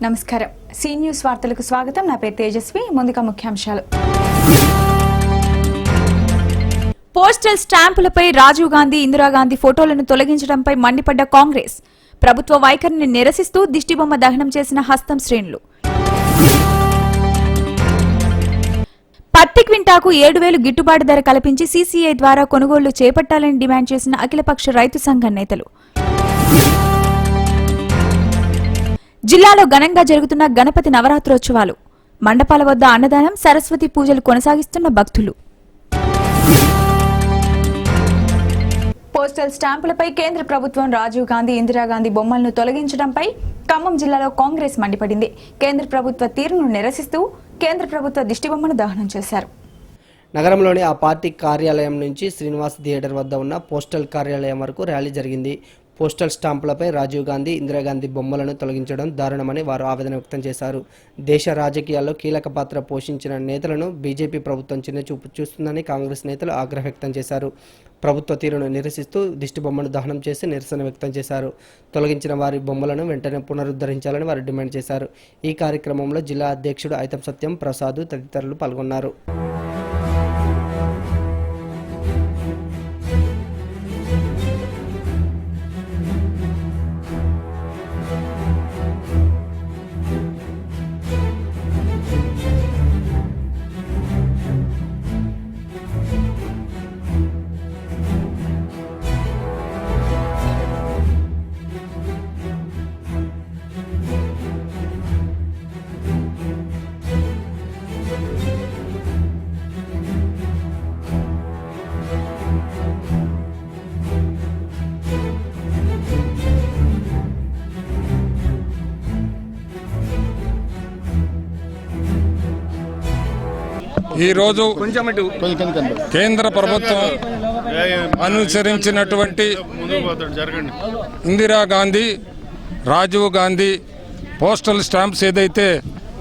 నమస్కారం. C news వార్తలకు స్వాగతం. నా పేరు తేజస్వి. ముందుగా ముఖ్యాంశాలు. పోస్టల్ స్టాంపులపై రాజీవ్ గాంధీ, ఇందిరాగాంధీ ఫోటోలను తొలగించడంపై మండిపడ్డ కాంగ్రెస్. ప్రభుత్వ వైఖరిని నిరసిస్తూ దిష్టిబొమ్మ దహనం చేసిన హస్తం శ్రేణులు. పత్తి క్వింటాకు 7,000 గిట్టుబాటు ధర కల్పించి సీసీఐ ద్వారా కొనుగోళ్లు చేపట్టాలని డిమాండ్ చేసిన అఖిలపక్ష రైతు సంఘం నేతలు. జిల్లాలో ఘనంగా జరుగుతున్న గణపతి నవరాత్రోత్సవాలు. మండపాల వద్ద అన్నదానం, సరస్వతి పూజలు కొనసాగిస్తున్న భక్తులు. పోస్టల్ స్టాంపులపై కేంద్ర ప్రభుత్వం రాజీవ్ గాంధీ, ఇందిరాగాంధీ బొమ్మలను తొలగించడంపై ఖమ్మం జిల్లాలో కాంగ్రెస్ మండిపడింది. కేంద్ర ప్రభుత్వ తీరును నిరసిస్తూ కేంద్ర ప్రభుత్వ దిష్టిబొమ్మను దహనం చేశారు. నగరంలోని ఆ పార్టీ కార్యాలయం నుంచి శ్రీనివాస్ థియేటర్ వద్ద ఉన్న పోస్టల్ కార్యాలయం వరకు ర్యాలీ జరిగింది. పోస్టల్ స్టాంపులపై రాజీవ్ గాంధీ, ఇందిరాగాంధీ బొమ్మలను తొలగించడం దారుణమని వారు ఆవేదన వ్యక్తం చేశారు. దేశ రాజకీయాల్లో కీలక పాత్ర పోషించిన నేతలను బీజేపీ ప్రభుత్వం చిన్నచూపు చూస్తుందని కాంగ్రెస్ నేతలు ఆగ్రహం వ్యక్తం చేశారు. ప్రభుత్వ తీరును నిరసిస్తూ దిష్టిబొమ్మను దహనం చేసి నిరసన వ్యక్తం చేశారు. తొలగించిన వారి బొమ్మలను వెంటనే పునరుద్ధరించాలని వారు డిమాండ్ చేశారు. ఈ కార్యక్రమంలో జిల్లా అధ్యక్షుడు ఐతం సత్యం ప్రసాద్ తదితరులు పాల్గొన్నారు. ఈరోజు కేంద్ర ప్రభుత్వం అనుసరించినటువంటి ఇందిరాగాంధీ, రాజీవ్ గాంధీ పోస్టల్ స్టాంప్స్ ఏదైతే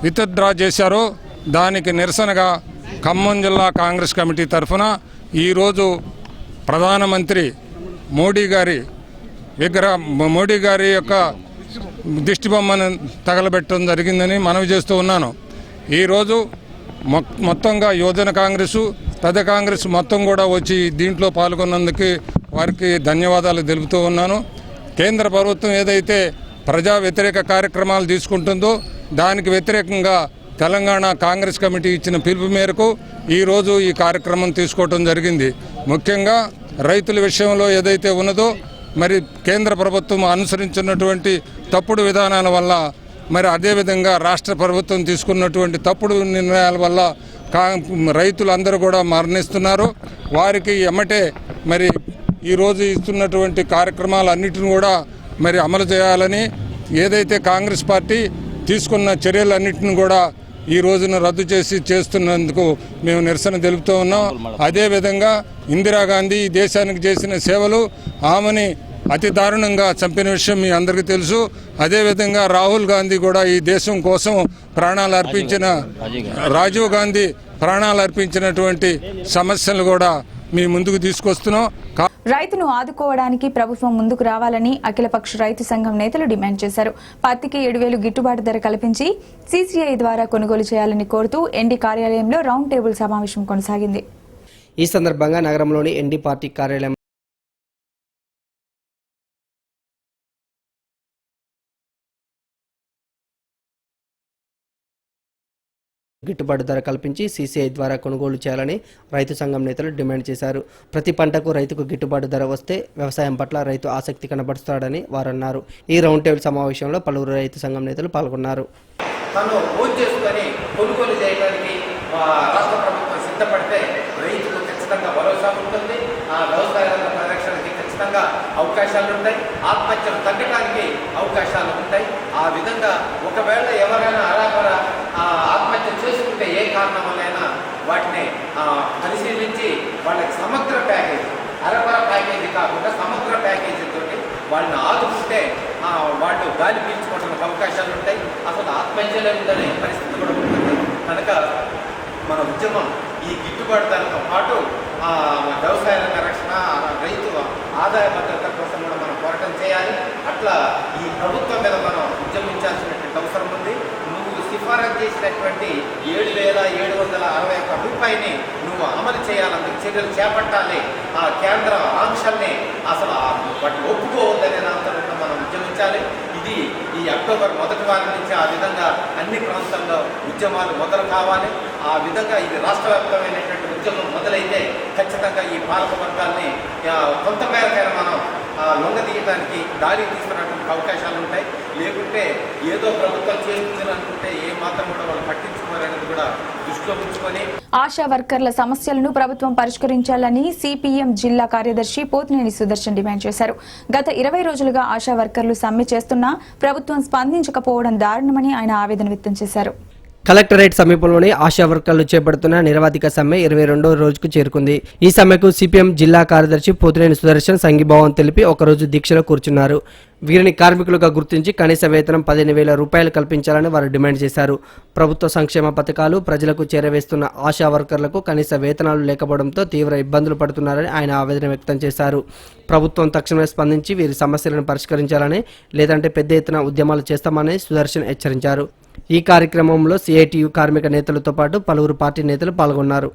విత్డ్రా చేశారో దానికి నిరసనగా ఖమ్మం జిల్లా కాంగ్రెస్ కమిటీ తరఫున ఈరోజు ప్రధానమంత్రి మోడీ గారి యొక్క దిష్టిబొమ్మను తగలబెట్టడం జరిగిందని మనవి చేస్తూ ఉన్నాను. ఈరోజు మొత్తంగా యువజన కాంగ్రెసు, పెద్ద కాంగ్రెస్ మొత్తం కూడా వచ్చి దీంట్లో పాల్గొన్నందుకు వారికి ధన్యవాదాలు తెలుపుతూ ఉన్నాను. కేంద్ర ప్రభుత్వం ఏదైతే ప్రజా వ్యతిరేక కార్యక్రమాలు తీసుకుంటుందో దానికి వ్యతిరేకంగా తెలంగాణ కాంగ్రెస్ కమిటీ ఇచ్చిన పిలుపు మేరకు ఈరోజు ఈ కార్యక్రమం తీసుకోవడం జరిగింది. ముఖ్యంగా రైతుల విషయంలో ఏదైతే ఉన్నదో మరి కేంద్ర ప్రభుత్వం అనుసరించినటువంటి తప్పుడు విధానాల వల్ల, మరి అదేవిధంగా రాష్ట్ర ప్రభుత్వం తీసుకున్నటువంటి తప్పుడు నిర్ణయాల వల్ల రైతులందరూ కూడా మరణిస్తున్నారు. వారికి ఎమ్మటే మరి ఈరోజు ఇస్తున్నటువంటి కార్యక్రమాలన్నిటిని కూడా మరి అమలు చేయాలని, ఏదైతే కాంగ్రెస్ పార్టీ తీసుకున్న చర్యలన్నింటిని కూడా ఈ రోజున రద్దు చేస్తున్నందుకు మేము నిరసన తెలుపుతూ ఉన్నాం. అదేవిధంగా ఇందిరాగాంధీ ఈ దేశానికి చేసిన సేవలు, ఆమెని అతి దారుణంగా చంపిన విషయం మీ అందరికీ తెలుసు. అదేవిధంగా రాహుల్ గాంధీ కూడా ఈ దేశం కోసం ప్రాణాలు అర్పించిన, రాజీవ్ గాంధీ ప్రాణాలు అర్పించినటువంటి సమస్యలు కూడా మీ ముందుకు తీసుకొస్తున్నాం. రైతును ఆదుకోవడానికి ప్రభుత్వం ముందుకు రావాలని అఖిలపక్ష రైతు సంఘం నేతలు డిమాండ్ చేశారు. పత్తికి 7,000 గిట్టుబాటు ధర కల్పించి సీసీఐ ద్వారా కొనుగోలు చేయాలని కోరుతూ ఎన్డీ కార్యాలయంలో రౌండ్ టేబుల్ సమావేశం కొనసాగింది. ఈ సందర్భంగా నగరంలోని ఎన్డీ పార్టీ కార్యాలయం గిట్టుబాటు ధర కల్పించి సీసీఐ ద్వారా కొనుగోలు చేయాలని రైతు సంఘం నేతలు డిమాండ్ చేశారు. ప్రతి పంటకు రైతుకు గిట్టుబాటు ధర వస్తే వ్యవసాయం పట్ల రైతు ఆసక్తి కనబరుస్తాడని వారు అన్నారు. ఈ రౌండ్ టేబుల్ సమావేశంలో పలువురు రైతు సంఘం నేతలు పాల్గొన్నారు. కొనుగోలు చేయడానికి రాష్ట్ర ప్రభుత్వం సిద్ధపడితే రైతుకు ఖచ్చితంగా భరోసా ఉంటుంది. ఆ వ్యవసాయ రంగ పరిరక్షణకి ఖచ్చితంగా అవకాశాలు ఉంటాయి. ఆత్మహత్యలు తగ్గడానికి అవకాశాలు ఉంటాయి. ఆ విధంగా ఒకవేళ ఎవరైనా అరాపర ఆత్మహత్య చేసుకుంటే కారణం వల్లైనా వాటిని పరిశీలించి వాళ్ళకి సమగ్ర ప్యాకేజీ, అరపర ప్యాకేజీ కాకుండా సమగ్ర ప్యాకేజీతో వాళ్ళని ఆదుకుంటే వాళ్ళు గాలి పీల్చుకోవడానికి అవకాశాలు ఉంటాయి. అసలు ఆత్మహత్యలే ఉందనే పరిస్థితి కూడా ఉంటుంది. కనుక మన ఉద్యమం ఈ గిట్టుబాటు ధరతో పాటు వ్యవసాయ రంగ రక్షణ, రైతు ఆదాయ భద్రత కోసం కూడా మనం పోరాటం చేయాలి. అట్లా ఈ ప్రభుత్వం మీద మనం ఉద్యమించాల్సినటువంటి అవసరం ఉంది. నువ్వు సిఫారసు చేసినటువంటి 7,761 రూపాయని నువ్వు అమలు చేయాలని చర్యలు చేపట్టాలి. ఆ కేంద్ర ఆంక్షల్ని అసలు వాటిని ఒప్పుకోవద్దనే దాంతో మనం ఉద్యమించాలి. ఇది ఈ అక్టోబర్ మొదటి వారం నుంచి ఆ విధంగా అన్ని ప్రాంతాల్లో ఉద్యమాలు మొదలు కావాలి. ఆ విధంగా ఇది రాష్ట్ర వ్యాప్తమైనటువంటి ఉద్యమం మొదలైతే ఖచ్చితంగా ఈ పాలక వర్గాల్ని కొంత మేరకైనా మనం లొంగదీయడానికి దారి తీసుకున్నటువంటి అవకాశాలు ఉంటాయి. లేకుంటే ఏదో ప్రభుత్వం చేస్తుందని అనుకుంటే ఏ మాత్రం కూడా వాళ్ళు పట్టించుకోవాలనేది కూడా దృష్టిలో ఉంచుకొని ఆశా వర్కర్ల సమస్యలను ప్రభుత్వం పరిష్కరించాలని సిపిఎం జిల్లా కార్యదర్శి పోతినేని సుదర్శన్ డిమాండ్ చేశారు. గత 20 రోజులుగా ఆశా వర్కర్లు సమ్మె చేస్తున్నా ప్రభుత్వం స్పందించకపోవడం దారుణమని ఆయన ఆవేదన వ్యక్తం చేశారు. కలెక్టరేట్ సమీపంలోని ఆశా వర్కర్లు చేపడుతున్న నిరవధిక సమ్మె 22వ రోజుకు చేరుకుంది. ఈ సమ్మెకు సిపిఎం జిల్లా కార్యదర్శి పోతినేని సుదర్శన్ సంఘీభావం తెలిపి ఒకరోజు దీక్షలో కూర్చున్నారు. వీరిని కార్మికులుగా గుర్తించి కనీస వేతనం 15,000 రూపాయలు కల్పించాలని వారు డిమాండ్ చేశారు. ప్రభుత్వ సంక్షేమ పథకాలు ప్రజలకు చేరవేస్తున్న ఆశా వర్కర్లకు కనీస వేతనాలు లేకపోవడంతో తీవ్ర ఇబ్బందులు పడుతున్నారని ఆయన ఆవేదన వ్యక్తం చేశారు. ప్రభుత్వం తక్షణమే స్పందించి వీరి సమస్యలను పరిష్కరించాలని, లేదంటే పెద్ద ఎత్తున ఉద్యమాలు చేస్తామని సుదర్శన్ హెచ్చరించారు. ఈ కార్యక్రమంలో సిఐటియు కార్మిక నేతలతో పాటు పలువురు పార్టీ నేతలు పాల్గొన్నారు.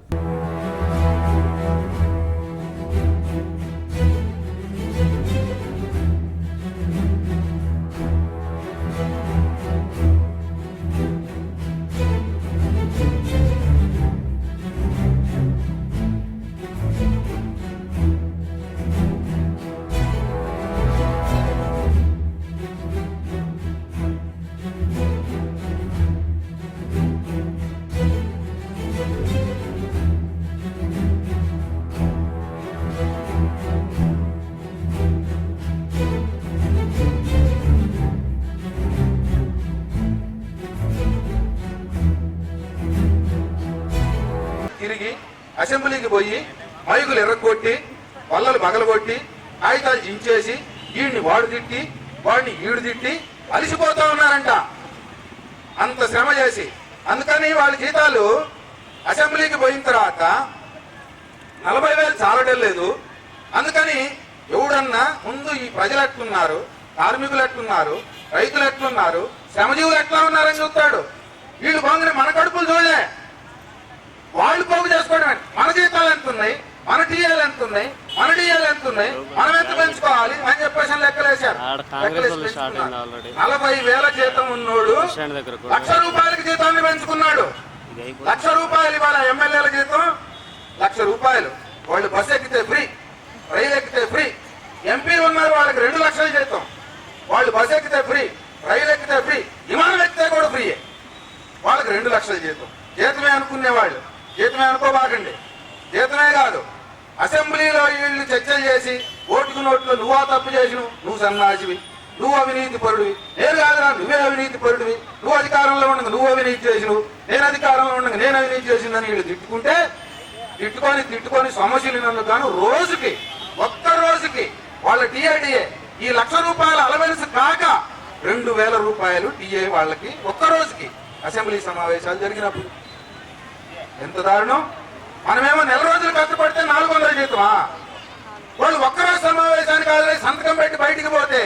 తిరిగి అసెంబ్లీకి పోయి మైకులు ఎర్రగొట్టి వల్లలు పగలగొట్టి కాగితాలు చించేసి వీడిని వాడు తిట్టి వాడిని ఈడు తిట్టి అలిసిపోతా ఉన్నారంట అంత శ్రమ చేసి. అందుకని వాళ్ళ జీతాలు అసెంబ్లీకి పోయిన తర్వాత 40,000 చాలడం లేదు. అందుకని ఎవడన్నా ముందు ఈ ప్రజలు ఎట్లున్నారు, కార్మికులు ఎట్లున్నారు, రైతులు ఎట్లున్నారు, శ్రమజీవులు ఎట్లా ఉన్నారని చూస్తాడు. వీళ్ళు బాగుంది మన కడుపులు చూడలే, వాళ్ళు పోగు చేసుకోవడం. మన జీతాలు ఎంత ఉన్నాయి, మన టీఏలు ఎంత ఉన్నాయి, మన డిఏలు ఎంత ఉన్నాయి, మనం ఎంత పెంచుకోవాలి అని చెప్పేసి లెక్కలేశారు. 40,000 జీతం ఉన్నోడు 1,00,000 రూపాయలకి జీతాన్ని పెంచుకున్నాడు. 1,00,000 రూపాయలు ఇవాళ ఎమ్మెల్యేల జీతం 1,00,000 రూపాయలు. వాళ్ళు బస్సు ఎక్కితే ఫ్రీ, రైలు ఎక్కితే ఫ్రీ. ఎంపీలు ఉన్నారు, వాళ్ళకి 2 లక్షల జీతం. వాళ్ళు బస్సు ఎక్కితే ఫ్రీ, రైలు ఎక్కితే ఫ్రీ, విమానం ఎక్కితే కూడా ఫ్రీయే. వాళ్ళకి 2 లక్షల జీతం. జీతమే అనుకునేవాళ్ళు, జీతమే అనుకోబాకండి. జీతమే కాదు, అసెంబ్లీలో వీళ్ళు చర్చలు చేసి ఓటుకు నోట్లో నువ్వు తప్పు చేసినవు, నువ్వు సన్నాసివి, నువ్వు అవినీతి పరుడివి, నేను కాదురా నువ్వే అవినీతి పరుడివి, నువ్వు అధికారంలో ఉండగా నువ్వు అవినీతి చేసినవు, నేను అధికారంలో ఉండగా నేను అవినీతి చేసిందని వీళ్ళు తిట్టుకొని సమస్యలు గాను రోజుకి ఒక్క రోజుకి వాళ్ళ టీఐడిఏ ఈ 1,00,000 రూపాయల అలవెన్స్ కాక 2,000 రూపాయలు టీఏ వాళ్ళకి ఒక్క రోజుకి అసెంబ్లీ సమావేశాలు జరిగినప్పుడు. ఎంత దారుణం! మనమేమో నెల రోజులు కష్టపడితే 400 జీతమా? వాళ్ళు ఒక్కరోజు సమావేశానికి ఆల్రెడీ సంతకం పెట్టి బయటికి పోతే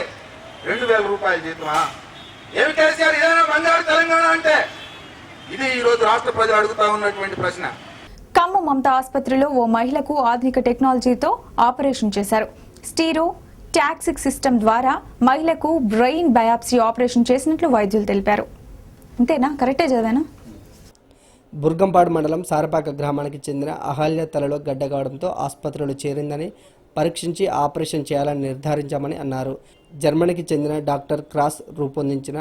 2,000 రూపాయల జీతమా? ఏమి కేసీఆర్ ఇదేనా బంగారు తెలంగాణ అంటే? ఇది ఈ రోజు రాష్ట్ర ప్రజలు అడుగుతా ఉన్నటువంటి ప్రశ్న. ఖమ్మం మమతా ఆసుపత్రిలో ఓ మహిళకు ఆధునిక టెక్నాలజీతో ఆపరేషన్ చేశారు. స్టీరో టాక్సిక్ సిస్టమ్ ద్వారా మహిళకు బ్రెయిన్ బయాప్సీ ఆపరేషన్ చేసినట్లు వైద్యులు తెలిపారు. అంతేనా? కరెక్టే చదివానా? బుర్గంపాడు మండలం సారపాక గ్రామానికి చెందిన అహల్య తలలో గడ్డ కావడంతో ఆసుపత్రిలో చేరిందని, పరీక్షించి ఆపరేషన్ చేయాలని నిర్ధారించామని అన్నారు. జర్మనీకి చెందిన డాక్టర్ క్రాస్ రూపొందించిన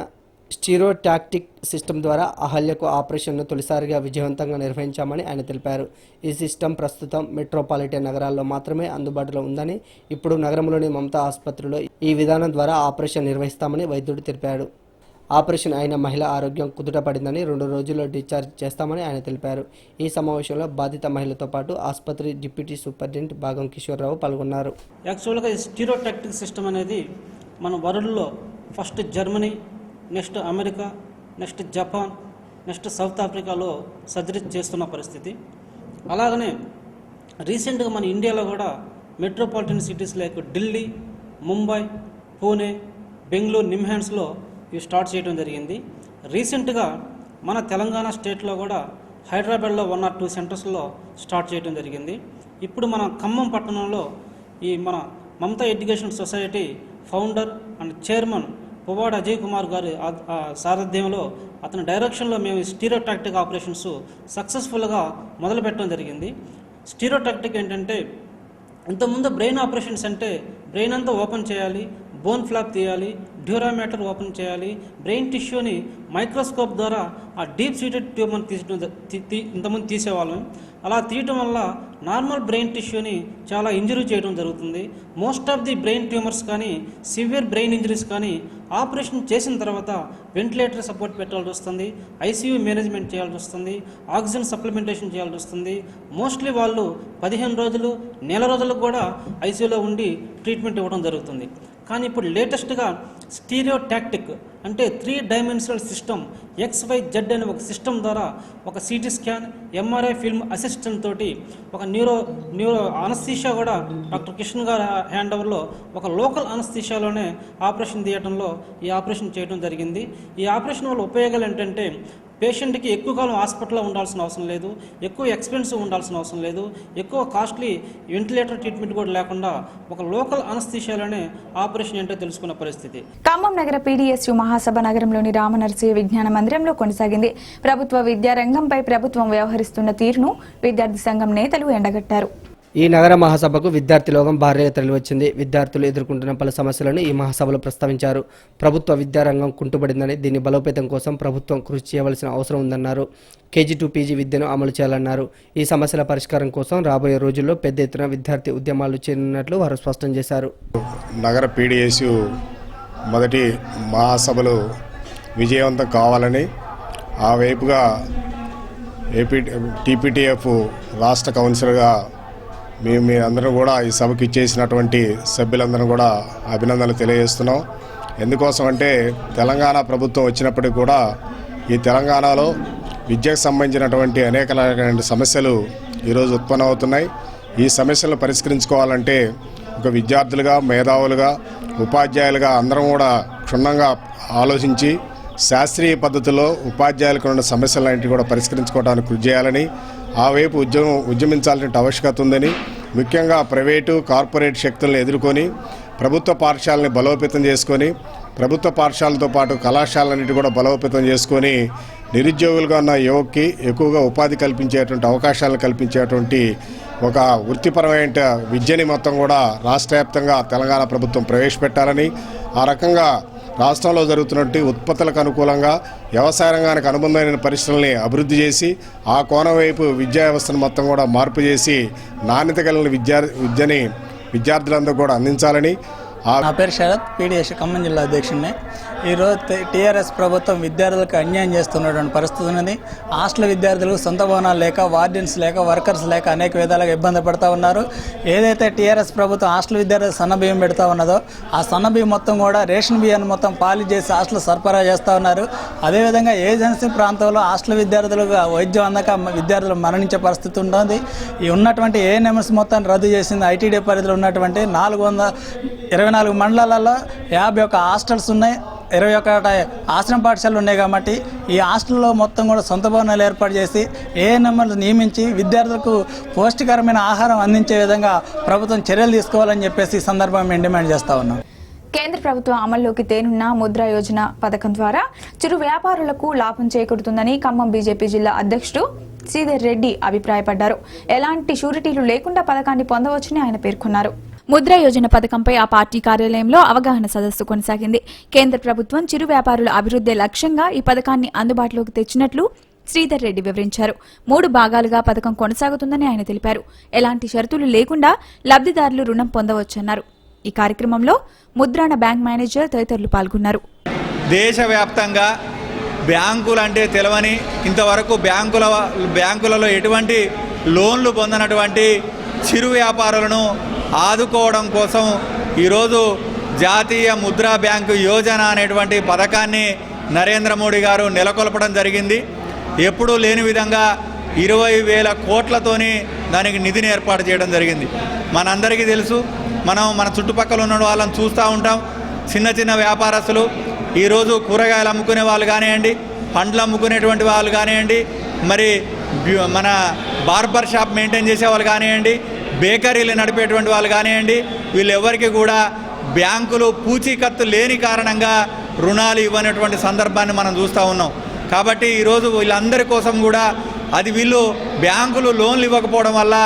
స్టీరోటాక్టిక్ సిస్టమ్ ద్వారా అహల్యకు ఆపరేషన్ను తొలిసారిగా విజయవంతంగా నిర్వహించామని ఆయన తెలిపారు. ఈ సిస్టమ్ ప్రస్తుతం మెట్రోపాలిటన్ నగరాల్లో మాత్రమే అందుబాటులో ఉందని, ఇప్పుడు నగరంలోని మమతా ఆసుపత్రిలో ఈ విధానం ద్వారా ఆపరేషన్ నిర్వహిస్తామని వైద్యుడు తెలిపాడు. ఆపరేషన్ అయిన మహిళ ఆరోగ్యం కుదుటపడిందని 2 రోజుల్లో డిశ్చార్జ్ చేస్తామని ఆయన తెలిపారు. ఈ సమావేశంలో బాధిత మహిళతో పాటు ఆసుపత్రి డిప్యూటీ సూపరింటెండెంట్ భాగం కిషోర్రావు పాల్గొన్నారు. యాక్చువల్గా ఈ స్టీరియోటాక్టిక్ సిస్టమ్ అనేది మన వరల్డ్లో first Germany, next America, next Japan, next south ఆఫ్రికాలో సర్జరీ చేస్తున్న పరిస్థితి. అలాగనే రీసెంట్గా మన ఇండియాలో కూడా metropolitan cities like Delhi, Mumbai, Pune, Bengaluru, నిమ్హాన్స్లో ఇవి స్టార్ట్ చేయడం జరిగింది. రీసెంట్గా మన తెలంగాణ స్టేట్లో కూడా హైదరాబాద్లో 1 or 2 సెంటర్స్లో స్టార్ట్ చేయడం జరిగింది. ఇప్పుడు మన ఖమ్మం పట్టణంలో ఈ మన Mamata education society founder and chairman Puvvada Ajay Kumar గారి సారథ్యంలో అతని డైరెక్షన్లో మేము స్టీరియోటాక్టిక్ ఆపరేషన్స్ సక్సెస్ఫుల్గా మొదలుపెట్టడం జరిగింది. స్టీరియోటాక్టిక్ ఏంటంటే ఇంతకుముందు బ్రెయిన్ ఆపరేషన్స్ అంటే బ్రెయిన్ అంతా ఓపెన్ చేయాలి, బోన్ ఫ్లాప్ తీయాలి, డ్యూరామేటర్ ఓపెన్ చేయాలి, బ్రెయిన్ టిష్యూని మైక్రోస్కోప్ ద్వారా ఆ డీప్ సీటెడ్ ట్యూమర్ని ఇంతకుముందు తీసేవాళ్ళం. అలా తీయటం వల్ల నార్మల్ బ్రెయిన్ టిష్యూని చాలా ఇంజరీ చేయడం జరుగుతుంది. Most of the brain tumours కానీ సివియర్ బ్రెయిన్ ఇంజరీస్ కానీ ఆపరేషన్ చేసిన తర్వాత వెంటిలేటర్ సపోర్ట్ పెట్టాల్సి వస్తుంది, ఐసీయూ మేనేజ్మెంట్ చేయాల్సి వస్తుంది, ఆక్సిజన్ సప్లిమెంటేషన్ చేయాల్సి వస్తుంది. మోస్ట్లీ వాళ్ళు 15 రోజులు, నెల రోజులకు కూడా ఐసీయూలో ఉండి ట్రీట్మెంట్ ఇవ్వడం జరుగుతుంది. కానీ ఇప్పుడు లేటెస్ట్గా స్టీరియోటాక్టిక్ అంటే 3 డైమెన్షనల్ సిస్టమ్ XYZ అనే ఒక సిస్టమ్ ద్వారా ఒక CT scan, MRI film assistant తోటి ఒక న్యూరో అనస్థీషియా కూడా డాక్టర్ కిషన్ గారి హ్యాండ్ ఓవర్లో ఒక లోకల్ అనస్థీషియాలోనే ఆపరేషన్ తీయడంలో ఈ ఆపరేషన్ చేయడం జరిగింది. ఈ ఆపరేషన్ వల్ల ఉపయోగాలు ఏంటంటే పేషెంట్కి ఎక్కువ కాలం హాస్పిటల్లో ఉండాల్సిన అవసరం లేదు, ఎక్కువ ఎక్స్పెన్సివ్ ఉండాల్సిన అవసరం లేదు, ఎక్కువ కాస్ట్లీ వెంటిలేటర్ ట్రీట్మెంట్ కూడా లేకుండా ఒక లోకల్ అనస్థీషియాలోనే ఆపరేషన్ ఏంటో తెలుసుకున్న పరిస్థితి. ఖమ్మం నగర PDSU మహాసభ నగరంలోని రామనరసింహ విజ్ఞాన మందిరంలో కొనసాగింది. ప్రభుత్వ విద్యారంగంపై ప్రభుత్వం వ్యవహరిస్తున్న తీరును విద్యార్థి సంఘం నేతలు ఎండగట్టారు. ఈ నగర మహాసభకు విద్యార్థి లోకం భారీగా తరలివచ్చింది. విద్యార్థులు ఎదుర్కొంటున్న పలు సమస్యలను ఈ మహాసభలో ప్రస్తావించారు. ప్రభుత్వ విద్యారంగం కుంటుపడిందని, దీన్ని బలోపేతం కోసం ప్రభుత్వం కృషి చేయవలసిన అవసరం ఉందన్నారు. KG to PG విద్యను అమలు చేయాలన్నారు. ఈ సమస్యల పరిష్కారం కోసం రాబోయే రోజుల్లో పెద్ద ఎత్తున విద్యార్థి ఉద్యమాలు చేరినట్లు వారు స్పష్టం చేశారు. నగర PDSU మొదటి మహాసభలు విజయవంతం కావాలని ఆ వైపుగా TPTF రాష్ట్ర కౌన్సిలర్గా మీ అందరూ కూడా ఈ సభకి ఇచ్చేసినటువంటి సభ్యులందరూ కూడా అభినందనలు తెలియజేస్తున్నాం. ఎందుకోసం అంటే తెలంగాణ ప్రభుత్వం వచ్చినప్పటికీ కూడా ఈ తెలంగాణలో విద్యకు సంబంధించినటువంటి అనేక రకమైన సమస్యలు ఈరోజు ఉత్పన్నమవుతున్నాయి. ఈ సమస్యలను పరిష్కరించుకోవాలంటే ఒక విద్యార్థులుగా, మేధావులుగా, ఉపాధ్యాయులుగా అందరం కూడా క్షుణ్ణంగా ఆలోచించి శాస్త్రీయ పద్ధతిలో ఉపాధ్యాయులకు ఉన్న సమస్యలన్నింటినీ కూడా పరిష్కరించుకోవడానికి కృషి చేయాలని, ఆ వైపు ఉద్యమించాల్సిన ఆవశ్యకత ఉందని, ముఖ్యంగా ప్రైవేటు కార్పొరేట్ శక్తులను ఎదుర్కొని ప్రభుత్వ పాఠశాలని బలోపేతం చేసుకొని, ప్రభుత్వ పాఠశాలతో పాటు కళాశాలన్నింటినీ కూడా బలోపేతం చేసుకొని నిరుద్యోగులుగా ఉన్న యువకుకి ఎక్కువగా ఉపాధి కల్పించేటువంటి అవకాశాలను కల్పించేటువంటి ఒక వృత్తిపరమైన విద్యని మొత్తం కూడా రాష్ట్ర వ్యాప్తంగా తెలంగాణ ప్రభుత్వం ప్రవేశపెట్టాలని, ఆ రకంగా రాష్ట్రంలో జరుగుతున్నట్టు ఉత్పత్తులకు అనుకూలంగా వ్యవసాయ రంగానికి అనుబంధమైన పరిశ్రమల్ని అభివృద్ధి చేసి ఆ కోణం వైపు విద్యా వ్యవస్థను మొత్తం కూడా మార్పు చేసి నాణ్యత కలిగిన విద్యని విద్యార్థులందరూ కూడా అందించాలని. నా పేరు శరత్, PDSU ఖమ్మం జిల్లా అధ్యక్షుడిని. ఈరోజు TRS ప్రభుత్వం విద్యార్థులకు అన్యాయం చేస్తున్నటువంటి పరిస్థితి ఉన్నది. హాస్టల్ విద్యార్థులకు సొంత భవనాలు లేక, వార్డెన్స్ లేక, వర్కర్స్ లేక అనేక విధాలుగా ఇబ్బంది పడుతూ ఉన్నారు. ఏదైతే TRS ప్రభుత్వం హాస్టల్ విద్యార్థులకు సన్న బియ్యం పెడతా ఉన్నదో ఆ సన్న బియ్యం మొత్తం కూడా రేషన్ బియ్యాన్ని మొత్తం పాలిష్ చేసి హాస్టల్ సరఫరా చేస్తూ ఉన్నారు. అదేవిధంగా ఏజెన్సీ ప్రాంతంలో హాస్టల్ విద్యార్థులకు వైద్యం అందక విద్యార్థులు మరణించే పరిస్థితి ఉంటుంది. ఈ ఉన్నటువంటి ANMS మొత్తాన్ని రద్దు చేసింది. ITD పరిధిలో ఉన్నటువంటి 424 మండలాలలో 51 హాస్టల్స్ ఉన్నాయి, 21 ఆశ్రమ పాఠశాలలు ఉన్నాయి. కాబట్టి ఈ హాస్టల్లో మొత్తం కూడా సొంత భవనాలు ఏర్పాటు చేసి ANMలు నియమించి విద్యార్థులకు పౌష్టికరమైన ఆహారం అందించే విధంగా ప్రభుత్వం చర్యలు తీసుకోవాలని చెప్పేసి ఈ సందర్భంగా మేము డిమాండ్ చేస్తా ఉన్నాం. కేంద్ర ప్రభుత్వం అమల్లోకి తేనున్న ముద్రా యోజన పథకం ద్వారా చిరు వ్యాపారులకు లాభం చేకూరుతుందని ఖమ్మం BJP జిల్లా అధ్యక్షుడు శ్రీధర్ రెడ్డి అభిప్రాయపడ్డారు. ఎలాంటి షూరిటీలు లేకుండా పథకాన్ని పొందవచ్చని ఆయన పేర్కొన్నారు. ముద్రా యోజన పథకంపై ఆ పార్టీ కార్యాలయంలో అవగాహన సదస్సు కొనసాగింది. కేంద్ర ప్రభుత్వం చిరు వ్యాపారుల అభివృద్ధి లక్ష్యంగా ఈ పథకాన్ని అందుబాటులోకి తెచ్చినట్లు శ్రీధర్ రెడ్డి వివరించారు. 3 భాగాలుగా పథకం కొనసాగుతుందని ఆయన తెలిపారు. ఎలాంటి షరతులు లేకుండా లబ్ధిదారులు రుణం పొందవచ్చన్నారు. ఈ కార్యక్రమంలో ముద్రాణ బ్యాంక్ మేనేజర్ తదితరులు పాల్గొన్నారు. దేశవ్యాప్తంగా బ్యాంకులు అంటే తెలవని, ఇంతవరకు బ్యాంకులలో ఎటువంటి లోన్లు పొందనటువంటి చిరు వ్యాపారులను ఆదుకోవడం కోసం ఈరోజు జాతీయ ముద్రా బ్యాంకు యోజన అనేటువంటి పథకాన్ని నరేంద్ర మోడీ గారు నెలకొల్పడం జరిగింది. ఎప్పుడూ లేని విధంగా 20,000 కోట్లతోని దానికి నిధిని ఏర్పాటు చేయడం జరిగింది. మనందరికీ తెలుసు, మనం మన చుట్టుపక్కల ఉన్న వాళ్ళని చూస్తూ ఉంటాం. చిన్న చిన్న వ్యాపారస్తులు ఈరోజు కూరగాయలు అమ్ముకునే వాళ్ళు కానివ్వండి, పండ్లు అమ్ముకునేటువంటి వాళ్ళు కానివ్వండి, మరి మన బార్బర్ షాప్ మెయింటైన్ చేసే వాళ్ళు కానివ్వండి, బేకరీలు నడిపేటువంటి వాళ్ళు కానివ్వండి, వీళ్ళెవరికి కూడా బ్యాంకులు పూచీకత్తు లేని కారణంగా రుణాలు ఇవ్వనటువంటి సందర్భాన్ని మనం చూస్తూ ఉన్నాం. కాబట్టి ఈరోజు వీళ్ళందరి కోసం కూడా అది వీళ్ళు బ్యాంకులు లోన్లు ఇవ్వకపోవడం వల్ల